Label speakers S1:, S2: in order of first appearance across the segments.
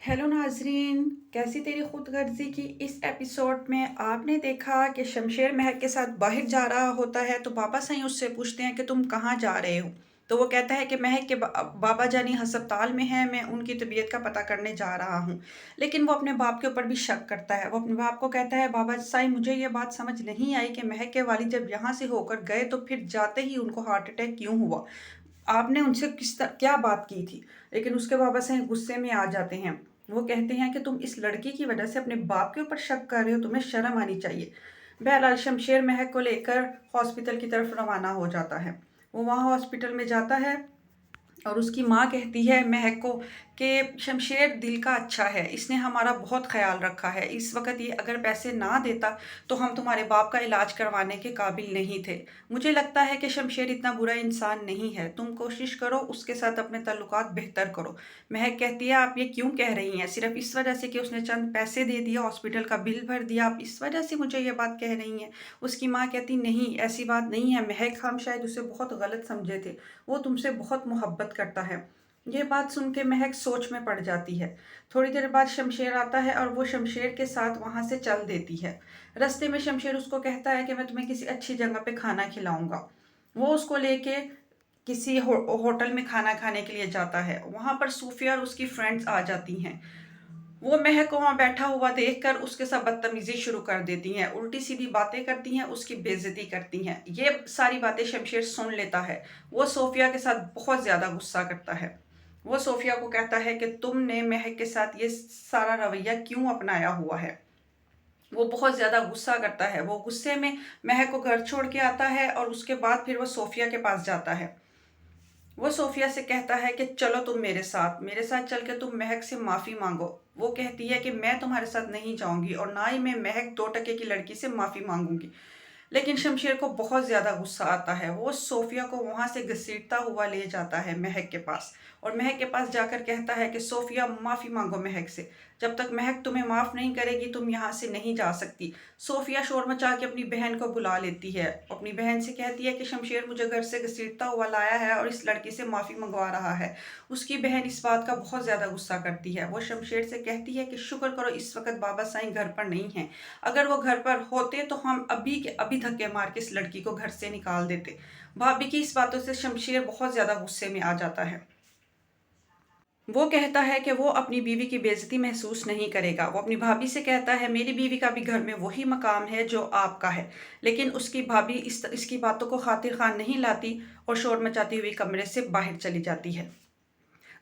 S1: Hello नाजरीन, कैसी तेरी खुदगर्जी की। इस एपिसोड में आपने देखा कि शमशेर महक के साथ बाहर जा रहा होता है तो बाबा साईं उससे पूछते हैं कि तुम कहाँ जा रहे हो। तो वो कहता है कि महक के बाबा जानी हस्पताल में है, मैं उनकी तबीयत का पता करने जा रहा हूँ। लेकिन वो अपने बाप के ऊपर भी शक करता है। वो अपने बाप को कहता है, बाबा साईं मुझे ये बात समझ नहीं आई कि महक के वालिद जब यहाँ से होकर गए तो फिर जाते ही उनको हार्ट अटैक क्यों हुआ। आपने उनसे क्या बात की थी। लेकिन उसके बाबा साईं गुस्से में आ जाते हैं। वो कहते हैं कि तुम इस लड़की की वजह से अपने बाप के ऊपर शक कर रहे हो, तुम्हें शर्म आनी चाहिए। बहरहाल शमशेर महक को लेकर हॉस्पिटल की तरफ रवाना हो जाता है। वो वहाँ हॉस्पिटल में जाता है और उसकी माँ कहती है महक को कि शमशेर दिल का अच्छा है, इसने हमारा बहुत ख्याल रखा है। इस वक्त ये अगर पैसे ना देता तो हम तुम्हारे बाप का इलाज करवाने के काबिल नहीं थे। मुझे लगता है कि शमशेर इतना बुरा इंसान नहीं है, तुम कोशिश करो उसके साथ अपने ताल्लुकात बेहतर करो। महक कहती है, आप ये क्यों कह रही हैं? सिर्फ इस वजह से कि उसने चंद पैसे दे दिया, हॉस्पिटल का बिल भर दिया, आप इस वजह से मुझे ये बात कह रही हैं? उसकी माँ कहती, नहीं ऐसी बात नहीं है महक, हम शायद उसे बहुत गलत समझे थे, वो तुमसे बहुत मोहब्बत करता है। ये बात सुन के महक सोच में पड़ जाती है। थोड़ी देर बाद शमशेर आता है और वो शमशेर के साथ वहाँ से चल देती है। रास्ते में शमशेर उसको कहता है कि मैं तुम्हें किसी अच्छी जगह पे खाना खिलाऊंगा। वो उसको लेके किसी होटल में खाना खाने के लिए जाता है। वहाँ पर सूफिया और उसकी फ्रेंड्स आ जाती हैं। वो महक को वहाँ बैठा हुआ देखकर उसके साथ बदतमीजी शुरू कर देती हैं, उल्टी सीधी बातें करती हैं, उसकी बेइज्जती करती हैं। ये सारी बातें शमशेर सुन लेता है। वो सोफिया के साथ बहुत ज़्यादा गुस्सा करता है। वो सोफिया को कहता है कि तुमने महक के साथ ये सारा रवैया क्यों अपनाया हुआ है। वो बहुत ज़्यादा गुस्सा करता है। वो गुस्से में महक को घर छोड़ के आता है और उसके बाद फिर वो सोफिया के पास जाता है। वो सोफिया से कहता है कि चलो तुम मेरे साथ चल के तुम महक से माफ़ी मांगो। वो कहती है कि मैं तुम्हारे साथ नहीं जाऊंगी और ना ही मैं महक 2 टके की लड़की से माफ़ी मांगूंगी। लेकिन शमशेर को बहुत ज़्यादा गुस्सा आता है। वो सोफिया को वहाँ से घसीटता हुआ ले जाता है महक के पास और महक के पास जाकर कहता है कि सोफिया माफ़ी मांगो महक से, जब तक महक तुम्हें माफ़ नहीं करेगी तुम यहाँ से नहीं जा सकती। सोफिया शोर मचा के अपनी बहन को बुला लेती है। अपनी बहन से कहती है कि शमशेर मुझे घर से घसीटता हुआ लाया है और इस लड़की से माफ़ी मंगवा रहा है। उसकी बहन इस बात का बहुत ज़्यादा गुस्सा करती है। वो शमशेर से कहती है कि शुक्र करो इस वक्त बाबा साईं घर पर नहीं हैं, अगर वो घर पर होते तो हम अभी के अभी धक्के मार के इस लड़की को घर से निकाल देते। भाभी की इस बातों से शमशेर बहुत ज़्यादा गुस्से में आ जाता है। वो कहता है कि वो अपनी बीवी की बेइज्जती महसूस नहीं करेगा। वो अपनी भाभी से कहता है, मेरी बीवी का भी घर में वही मकाम है जो आपका है। लेकिन उसकी भाभी इसकी बातों को खातिर खान नहीं लाती और शोर मचाती हुई कमरे से बाहर चली जाती है।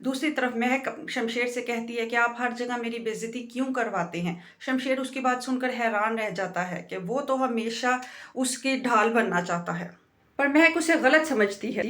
S1: दूसरी तरफ महक शमशेर से कहती है कि आप हर जगह मेरी बेइज्जती क्यों करवाते हैं। शमशेर उसकी बात सुनकर हैरान रह जाता है कि वो तो हमेशा उसकी ढाल बनना चाहता है, पर महक उसे गलत समझती है।